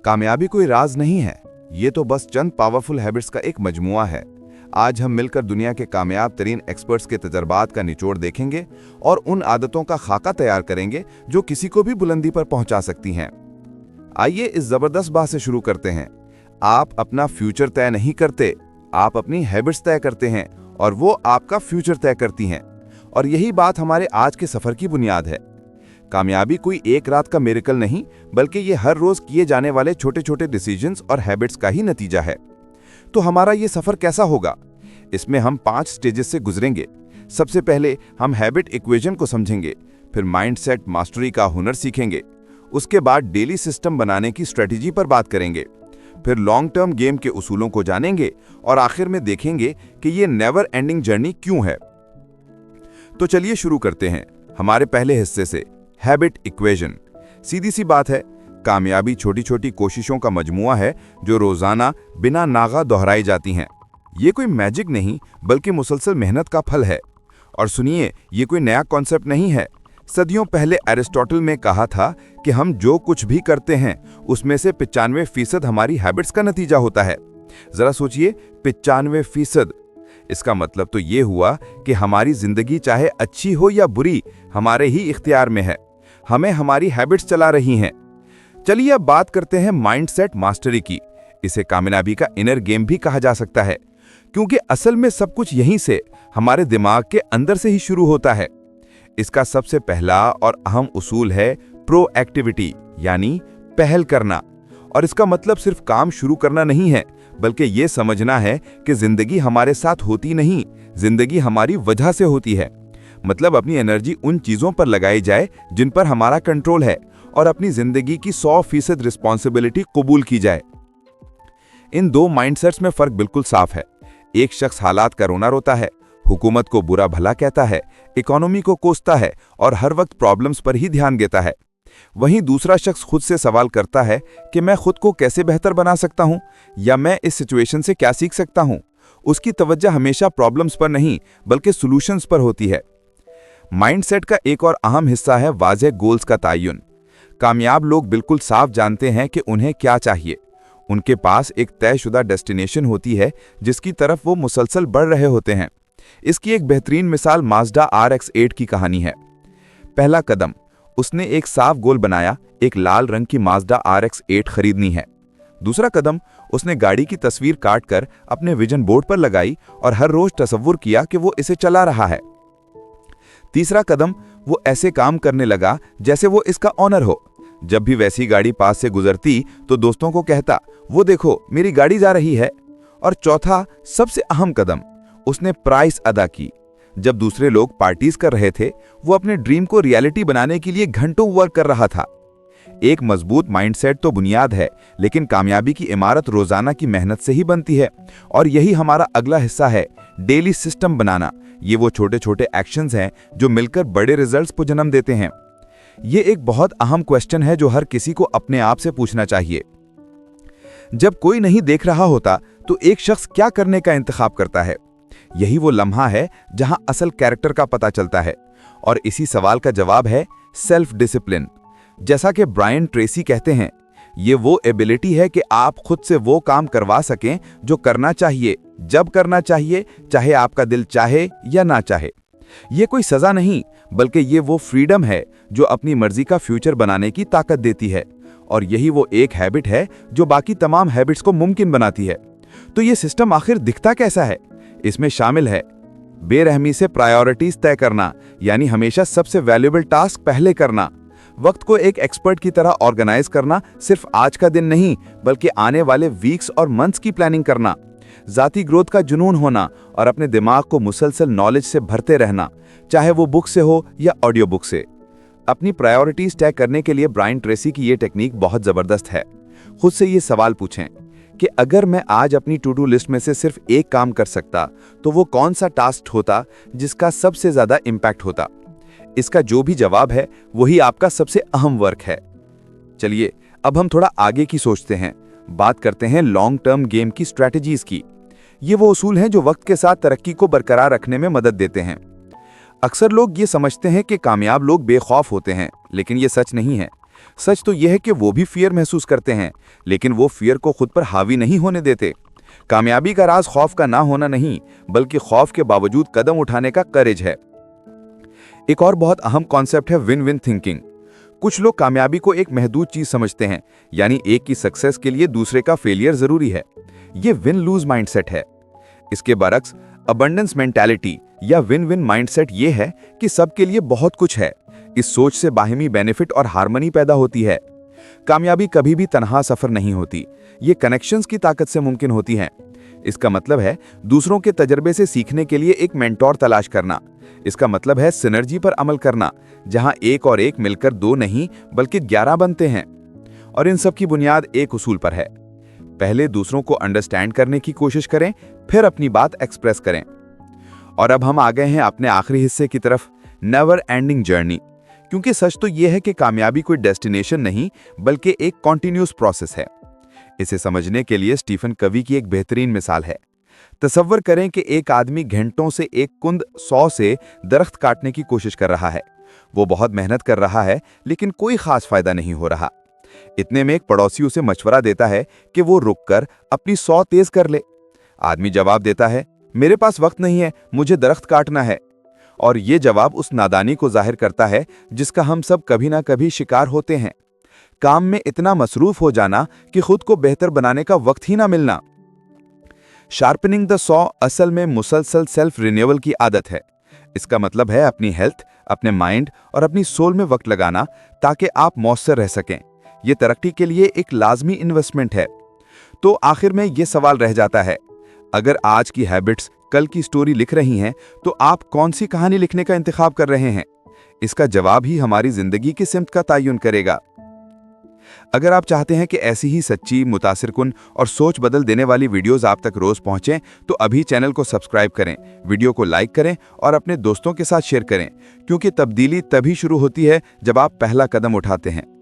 कामयाबी कोई राज नहीं है, ये तो बस चंद पावरफुल हैबिट्स का एक मजमुआ है। आज हम मिलकर दुनिया के कामयाब तरीन एक्सपर्ट्स के तजर्बात का निचोड़ देखेंगे और उन आदतों का खाका तैयार करेंगे जो किसी को भी बुलंदी पर पहुंचा सकती हैं। आइए इस जबरदस्त बात से शुरू करते हैं। आप अपना फ्यूचर तय नहीं करते, आप अपनी हैबिट्स तय करते हैं और वो आपका फ्यूचर तय करती हैं। और यही बात हमारे आज के सफर की बुनियाद है। कामयाबी कोई एक रात का मिरेकल नहीं, बल्कि ये हर रोज किए जाने वाले छोटे छोटे डिसीजंस और हैबिट्स का ही नतीजा है। तो हमारा ये सफर कैसा होगा? इसमें हम 5 स्टेजेस से गुजरेंगे। सबसे पहले हम हैबिट इक्वेशन को समझेंगे, फिर माइंडसेट मास्टरी का हुनर सीखेंगे, उसके बाद डेली सिस्टम बनाने की स्ट्रेटेजी पर बात करेंगे, फिर लॉन्ग टर्म गेम के उसूलों को जानेंगे और आखिर में देखेंगे कि ये नेवर एंडिंग जर्नी क्यों है। तो चलिए शुरू करते हैं हमारे पहले हिस्से से, हैबिट इक्वेशन। सीधी सी बात है, कामयाबी छोटी छोटी कोशिशों का मजमुआ है जो रोजाना बिना नागा दोहराई जाती हैं। ये कोई मैजिक नहीं, बल्कि मुसलसल मेहनत का फल है। और सुनिए, ये कोई नया कॉन्सेप्ट नहीं है। सदियों पहले एरिस्टोटल ने कहा था कि हम जो कुछ भी करते हैं उसमें से 95% हमारी हैबिट्स का नतीजा होता है। जरा सोचिए, 95%। इसका मतलब तो ये हुआ कि हमारी जिंदगी चाहे अच्छी हो या बुरी, हमारे ही इख्तियार में है। हमें हमारी हैबिट्स चला रही हैं। चलिए अब बात करते हैं माइंडसेट मास्टरी की। इसे कामयाबी का इनर गेम भी कहा जा सकता है, क्योंकि असल में सब कुछ यहीं से, हमारे दिमाग के अंदर से ही शुरू होता है। इसका सबसे पहला और अहम उसूल है प्रोएक्टिविटी, यानी पहल करना। और इसका मतलब सिर्फ काम शुरू करना नहीं है, बल्कि ये समझना है कि जिंदगी हमारे साथ होती नहीं, जिंदगी हमारी वजह से होती है। मतलब अपनी एनर्जी उन चीजों पर लगाई जाए जिन पर हमारा कंट्रोल है और अपनी जिंदगी की 100% रिस्पॉन्सिबिलिटी कबूल की जाए। इन दो माइंडसेट्स में फर्क बिल्कुल साफ है। एक शख्स हालात का रोना रोता है, हुकूमत को बुरा भला कहता है, इकोनॉमी को कोसता है और हर वक्त प्रॉब्लम्स पर ही ध्यान देता है। वहीं दूसरा शख्स खुद से सवाल करता है कि मैं खुद को कैसे बेहतर बना सकता हूं, या मैं इस सिचुएशन से क्या सीख सकता हूं। उसकी तवज्जो हमेशा प्रॉब्लम्स पर नहीं, बल्कि सॉल्यूशंस पर होती है। माइंडसेट का एक और अहम हिस्सा है वाज़ेह गोल्स का तयन। कामयाब लोग बिल्कुल साफ जानते हैं कि उन्हें क्या चाहिए। उनके पास एक तयशुदा डेस्टिनेशन होती है जिसकी तरफ वो मुसलसल बढ़ रहे होते हैं। इसकी एक बेहतरीन मिसाल माज़दा RX-8 की कहानी है। पहला कदम, उसने एक साफ गोल बनाया, एक लाल रंग की माज़दा RX-8 खरीदनी है। दूसरा कदम, उसने गाड़ी की तस्वीर काटकर अपने विजन बोर्ड पर लगाई और हर रोज तसव्वुर किया कि वो इसे चला रहा है। तीसरा कदम, वो ऐसे काम करने लगा जैसे वो इसका ऑनर हो। जब भी वैसी गाड़ी पास से गुजरती तो दोस्तों को कहता, वो देखो मेरी गाड़ी जा रही है। और चौथा, सबसे अहम कदम, उसने प्राइस अदा की। जब दूसरे लोग पार्टीज कर रहे थे, वो अपने ड्रीम को रियलिटी बनाने के लिए घंटों वर्क कर रहा था। एक मजबूत माइंडसेट तो बुनियाद है, लेकिन कामयाबी की इमारत रोजाना की मेहनत से ही बनती है। और यही हमारा अगला हिस्सा है, डेली सिस्टम बनाना। ये वो छोटे छोटे एक्शंस हैं जो मिलकर बड़े रिजल्ट्स को जन्म देते हैं। ये एक बहुत अहम क्वेश्चन है जो हर किसी को अपने आप से पूछना चाहिए। जब कोई नहीं देख रहा होता तो एक शख्स क्या करने का इंतखाब करता है? यही वो लम्हा है जहां असल कैरेक्टर का पता चलता है। और इसी सवाल का जवाब है सेल्फ डिसिप्लिन। जैसा कि ब्रायन ट्रेसी कहते हैं, ये वो एबिलिटी है कि आप खुद से वो काम करवा सकें जो करना चाहिए, जब करना चाहिए, चाहे आपका दिल चाहे या ना चाहे। ये कोई सजा नहीं, बल्कि ये वो फ्रीडम है जो अपनी मर्जी का फ्यूचर बनाने की ताकत देती है। और यही वो एक हैबिट है जो बाकी तमाम हैबिट्स को मुमकिन बनाती है। तो ये सिस्टम आखिर दिखता कैसा है? इसमें शामिल है बेरहमी से प्रायोरिटीज तय करना, यानी हमेशा सबसे वैल्यूएबल टास्क पहले करना। वक्त को एक एक्सपर्ट की तरह ऑर्गेनाइज करना, सिर्फ आज का दिन नहीं बल्कि आने वाले वीक्स और मंथ्स की प्लानिंग करना। जाती ग्रोथ का जुनून होना और अपने दिमाग को मुसलसल नॉलेज से भरते रहना, चाहे वो बुक से हो या ऑडियो बुक से। अपनी प्रायोरिटीज तय करने के लिए ब्रायन ट्रेसी की ये टेक्निक बहुत जबरदस्त है। खुद से ये सवाल पूछें कि अगर मैं आज अपनी टू डू लिस्ट में से सिर्फ एक काम कर सकता तो वो कौन सा टास्क होता जिसका सबसे ज्यादा इंपैक्ट होता? इसका जो भी जवाब है वही आपका सबसे अहम वर्क है। चलिए अब हम थोड़ा आगे की सोचते हैं, बात करते हैं लॉन्ग टर्म गेम की स्ट्रैटेजीज की। ये वो उसूल हैं जो वक्त के साथ तरक्की को बरकरार रखने में मदद देते हैं। अक्सर लोग ये समझते हैं कि कामयाब लोग बेखौफ होते हैं, लेकिन ये सच नहीं है। सच तो यह है कि वो भी फियर महसूस करते हैं, लेकिन वो फियर को खुद पर हावी नहीं होने देते। कामयाबी का राज खौफ का ना होना नहीं, बल्कि खौफ के बावजूद कदम उठाने का करेज है। एक और बहुत अहम कॉन्सेप्ट है विन विन थिंकिंग। कुछ लोग कामयाबी को एक महदूद चीज समझते हैं, यानी एक की सक्सेस के लिए दूसरे का फेलियर जरूरी है। ये विन लूज माइंडसेट है। इसके बरक्स अबंडेंस मेंटालिटी या विन विन माइंडसेट ये है कि सबके लिए बहुत कुछ है। इस सोच से बाहिमी बेनिफिट और हार्मनी पैदा होती है। कामयाबी कभी भी तन्हा सफर नहीं होती, ये कनेक्शंस की ताकत से मुमकिन होती है। इसका मतलब है दूसरों के तजर्बे से सीखने के लिए एक मेंटोर तलाश करना। इसका मतलब है सिनर्जी पर अमल करना, जहां एक और एक मिलकर 2 नहीं बल्कि 11 बनते हैं। और इन सब की बुनियाद एक उसूल पर है, पहले दूसरों को अंडरस्टैंड करने की कोशिश करें, फिर अपनी बात एक्सप्रेस करें। और अब हम आ गए हैं अपने आखिरी हिस्से की तरफ, नेवर एंडिंग जर्नी। क्योंकि सच तो यह है कि कामयाबी कोई डेस्टिनेशन नहीं बल्कि एक कॉन्टिन्यूस प्रोसेस है। इसे समझने के लिए स्टीफन कवी की एक बेहतरीन मिसाल है। तसव्वुर करें कि एक आदमी घंटों से एक कुंद 100 से दरख्त काटने की कोशिश कर रहा है। वो बहुत मेहनत कर रहा है, लेकिन कोई खास फायदा नहीं हो रहा। इतने में एक पड़ोसी उसे मशवरा देता है कि वो रुककर अपनी 100 तेज कर ले। आदमी जवाब देता है, मेरे पास वक्त नहीं है, मुझे दरख्त काटना है। और ये जवाब उस नादानी को जाहिर करता है जिसका हम सब कभी ना कभी शिकार होते हैं। काम में इतना मसरूफ हो जाना कि खुद को बेहतर बनाने का वक्त ही ना मिलना। शार्पनिंग द सॉ असल में मुसलसल सेल्फ रिन्यूअल की आदत है। इसका मतलब है अपनी हेल्थ, अपने माइंड और अपनी सोल में वक्त लगाना, ताकि आप मौसर रह सकें। यह तरक्की के लिए एक लाजमी इन्वेस्टमेंट है। तो आखिर में यह सवाल रह जाता है, अगर आज की हैबिट्स कल की स्टोरी लिख रही हैं, तो आप कौन सी कहानी लिखने का इंतखाब कर रहे हैं? इसका जवाब ही हमारी जिंदगी की सिमत का तयन करेगा। अगर आप चाहते हैं कि ऐसी ही सच्ची, मुतासिरकुन और सोच बदल देने वाली वीडियोस आप तक रोज पहुंचें, तो अभी चैनल को सब्सक्राइब करें, वीडियो को लाइक करें और अपने दोस्तों के साथ शेयर करें, क्योंकि तब्दीली तभी शुरू होती है जब आप पहला कदम उठाते हैं।